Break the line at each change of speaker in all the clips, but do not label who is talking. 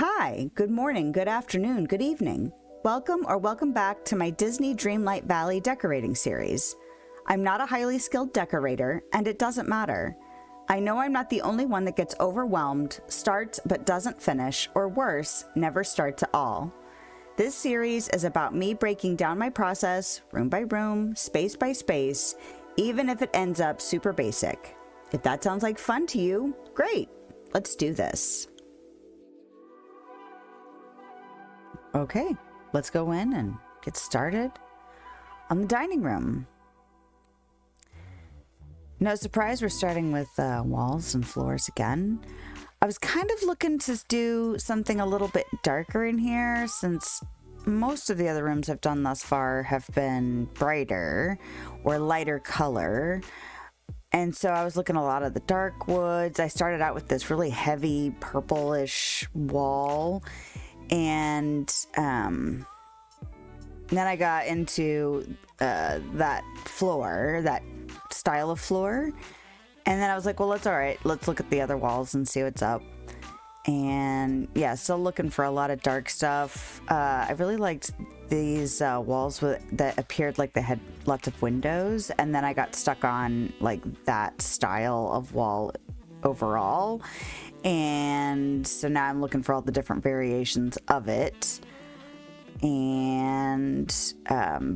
Hi, good morning, good afternoon, good evening. Welcome back to my Disney Dreamlight Valley decorating series. I'm not a highly skilled decorator, and it doesn't matter. I know I'm not the only one that gets overwhelmed, starts but doesn't finish, or worse, never starts at all. This series is about me breaking down my process, room by room, space by space, even if it ends up super basic. If that sounds like fun to you, great, let's do this. Okay, let's go in and get started on the dining room. No surprise, we're starting with walls and floors again. I was kind of looking to do something a little bit darker in here since most of the other rooms I've done thus far have been brighter or lighter color. And so I was looking at a lot of the dark woods. I started out with this really heavy purplish wall. And then I got into that floor, that style of floor. And then I was like, well, that's all right. Let's look at the other walls and see what's up. And yeah, still looking for a lot of dark stuff. I really liked these walls that appeared like they had lots of windows. And then I got stuck on like that style of wall overall. And so now I'm looking for all the different variations of it. And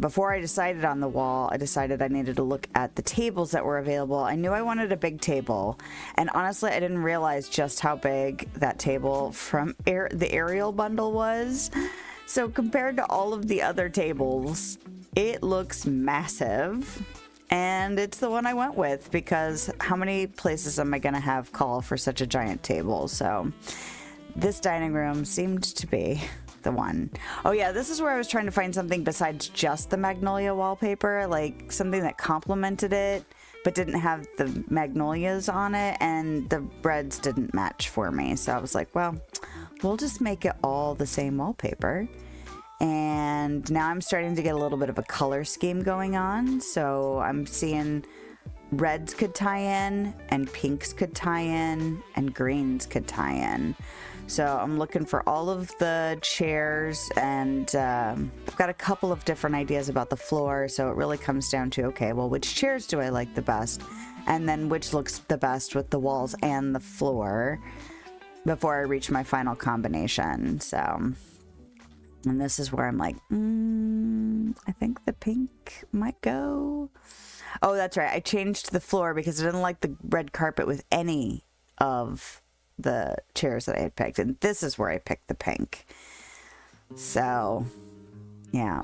before I decided on the wall, I decided I needed to look at the tables that were available. I knew I wanted a big table. And honestly, I didn't realize just how big that table from the Ariel bundle was. So compared to all of the other tables, it looks massive. And it's the one I went with because how many places am I going to have call for such a giant table? So this dining room seemed to be the one. Oh yeah, this is where I was trying to find something besides just the magnolia wallpaper, like something that complemented it, but didn't have the magnolias on it, and the reds didn't match for me. So I was like, well, we'll just make it all the same wallpaper. And now I'm starting to get a little bit of a color scheme going on. So I'm seeing reds could tie in, and pinks could tie in, and greens could tie in. So I'm looking for all of the chairs, and I've got a couple of different ideas about the floor. So it really comes down to, okay, well, which chairs do I like the best? And then which looks the best with the walls and the floor before I reach my final combination. So... and this is where I'm like, I think the pink might go. Oh, that's right. I changed the floor because I didn't like the red carpet with any of the chairs that I had picked. And this is where I picked the pink. So, yeah.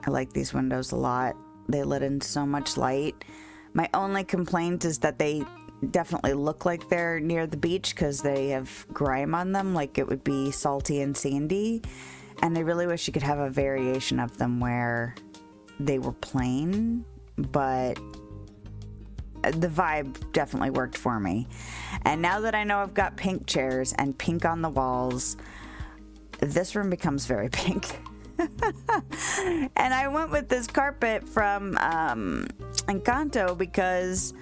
I like these windows a lot. They let in so much light. My only complaint is that they definitely look like they're near the beach because they have grime on them, like it would be salty and sandy. And I really wish you could have a variation of them where they were plain, but the vibe definitely worked for me. And now that I know I've got pink chairs and pink on the walls, this room becomes very pink. And I went with this carpet from Encanto because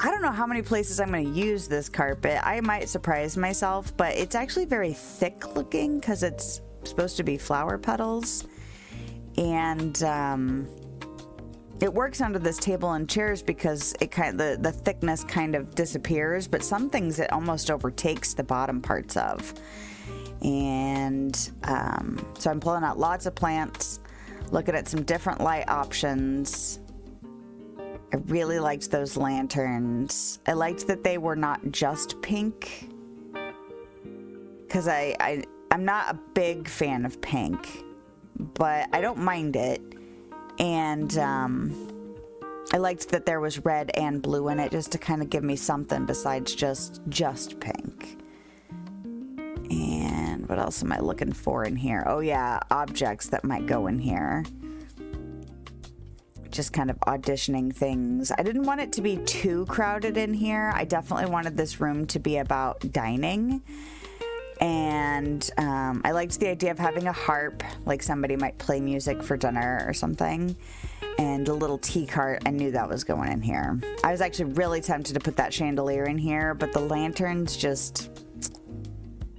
I don't know how many places I'm going to use this carpet. I might surprise myself, but it's actually very thick looking because it's supposed to be flower petals. And it works under this table and chairs because it the thickness kind of disappears, but some things it almost overtakes the bottom parts of. And so I'm pulling out lots of plants, looking at some different light options. I really liked those lanterns. I liked that they were not just pink, because I'm not a big fan of pink, but I don't mind it. And I liked that there was red and blue in it just to kind of give me something besides just pink. And what else am I looking for in here? Oh yeah, objects that might go in here. Just kind of auditioning things. I didn't want it to be too crowded in here. I definitely wanted this room to be about dining. And I liked the idea of having a harp, like somebody might play music for dinner or something. And a little tea cart, I knew that was going in here. I was actually really tempted to put that chandelier in here, but the lanterns just,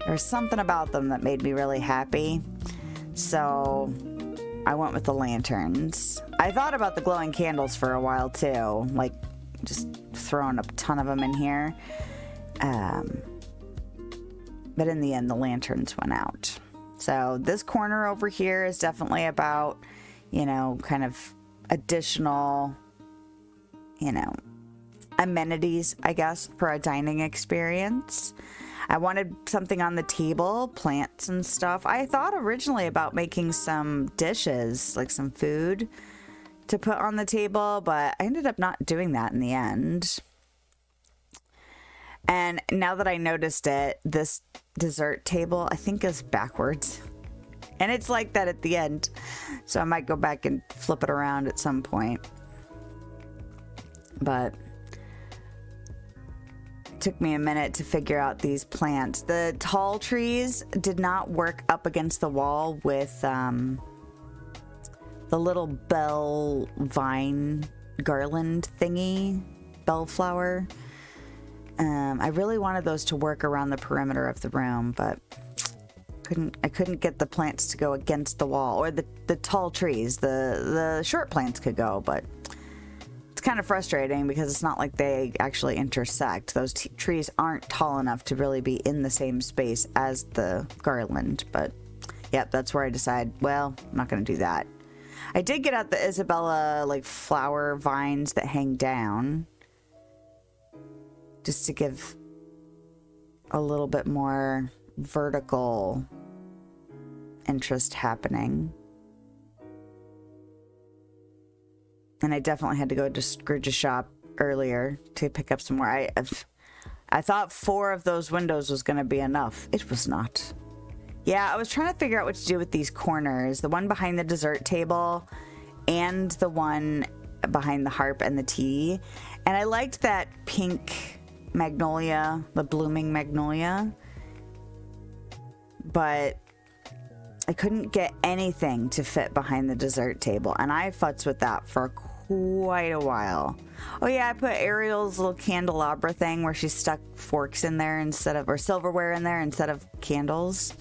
There's something about them that made me really happy. So I went with the lanterns. I thought about the glowing candles for a while too, like just throwing a ton of them in here. But in the end, the lanterns went out. So this corner over here is definitely about, you know, kind of additional, you know, amenities, I guess, for a dining experience. I wanted something on the table, plants and stuff. I thought originally about making some dishes, like some food to put on the table, but I ended up not doing that in the end. And now that I noticed it, this dessert table, I think, is backwards. And it's like that at the end. So I might go back and flip it around at some point. But it took me a minute to figure out these plants. The tall trees did not work up against the wall with the little bell vine garland thingy, bellflower. I really wanted those to work around the perimeter of the room, but I couldn't get the plants to go against the wall, or the tall trees. The short plants could go, but it's kind of frustrating because it's not like they actually intersect. Those trees aren't tall enough to really be in the same space as the garland, but yep, that's where I decided, well, I'm not going to do that. I did get out the Isabella, like, flower vines that hang down, just to give a little bit more vertical interest happening. And I definitely had to go to Scrooge's shop earlier to pick up some more. I thought 4 of those windows was going to be enough. It was not. Yeah, I was trying to figure out what to do with these corners. The one behind the dessert table and the one behind the harp and the tea. And I liked that pink magnolia, the blooming magnolia, but I couldn't get anything to fit behind the dessert table, and I futzed with that for quite a while. Oh yeah, I put Ariel's little candelabra thing where she stuck forks in there instead of, or silverware in there instead of candles.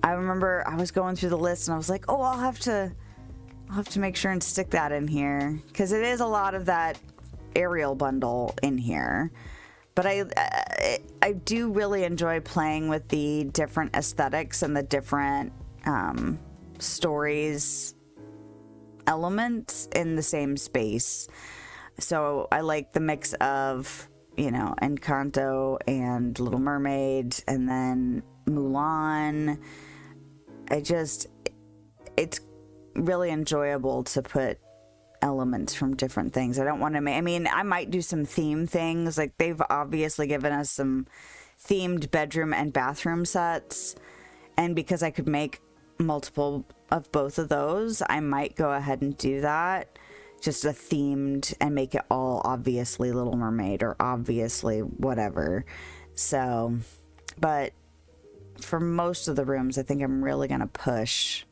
I remember I was going through the list and I was like, oh, I'll have to make sure and stick that in here, because it is a lot of that Ariel bundle in here. But I do really enjoy playing with the different aesthetics and the different stories elements in the same space. So I like the mix of, you know, Encanto and Little Mermaid and then Mulan. It's really enjoyable to put elements from different things. I don't want to make, I mean, I might do some theme things. Like, they've obviously given us some themed bedroom and bathroom sets. And because I could make multiple of both of those, I might go ahead and do that. Just a themed, and make it all obviously Little Mermaid or obviously whatever. So, but for most of the rooms, I think I'm really going to push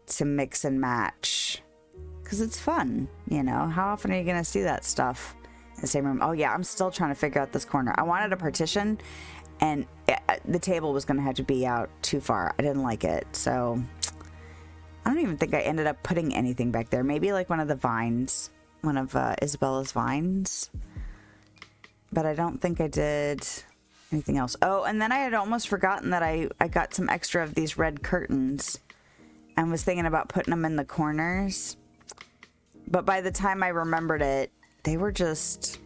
to mix and match, because it's fun, you know. How often are you going to see that stuff in the same room? Oh yeah, I'm still trying to figure out this corner. I wanted a partition, and the table was going to have to be out too far. I didn't like it, so I don't even think I ended up putting anything back there. Maybe like one of the vines, one of Isabella's vines, but I don't think I did anything else. Oh, and then I had almost forgotten that I got some extra of these red curtains and was thinking about putting them in the corners. But by the time I remembered it, they were just,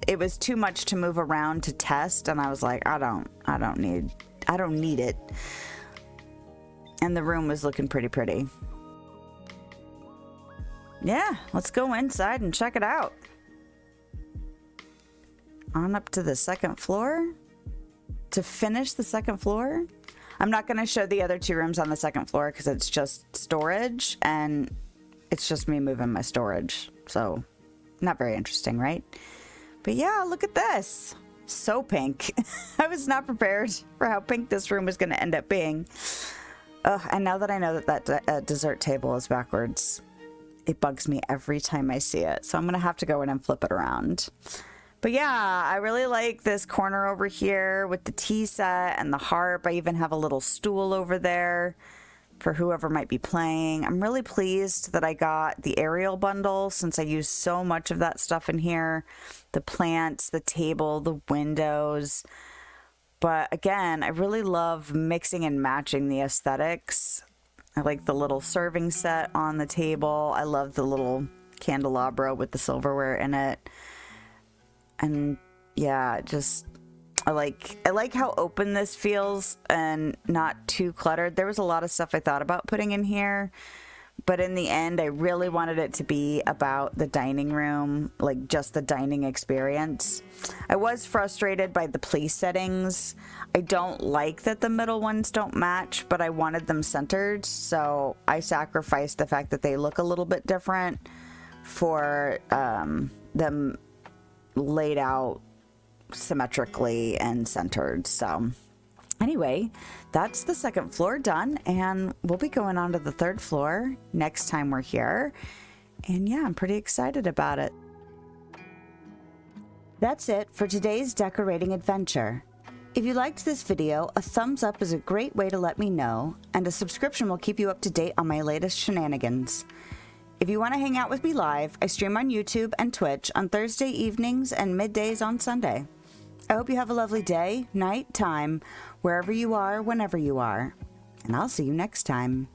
it was too much to move around to test, and I was like, I don't need it. And the room was looking pretty. Yeah, let's go inside and check it out. On up to the second floor to finish the second floor. I'm not going to show the other 2 rooms on the second floor because it's just storage, and it's just me moving my storage. So not very interesting, right? But yeah, look at this. So pink. I was not prepared for how pink this room was going to end up being. And now that I know that dessert table is backwards, it bugs me every time I see it. So I'm going to have to go in and flip it around. But yeah, I really like this corner over here with the tea set and the harp. I even have a little stool over there for whoever might be playing. I'm really pleased that I got the aerial bundle since I use so much of that stuff in here. The plants, the table, the windows. But again, I really love mixing and matching the aesthetics. I like the little serving set on the table. I love the little candelabra with the silverware in it. And yeah, just I like how open this feels and not too cluttered. There was a lot of stuff I thought about putting in here, but in the end I really wanted it to be about the dining room, like just the dining experience. I was frustrated by the place settings. I don't like that the middle ones don't match, but I wanted them centered, so I sacrificed the fact that they look a little bit different for them laid out symmetrically and centered. So anyway, that's the second floor done, and we'll be going on to the third floor next time we're here. And yeah, I'm pretty excited about it. That's it for today's decorating adventure. If you liked this video, a thumbs up is a great way to let me know, and a subscription will keep you up to date on my latest shenanigans. If you want to hang out with me live, I stream on YouTube and Twitch on Thursday evenings and middays on Sunday. I hope you have a lovely day, night, time, wherever you are, whenever you are. And I'll see you next time.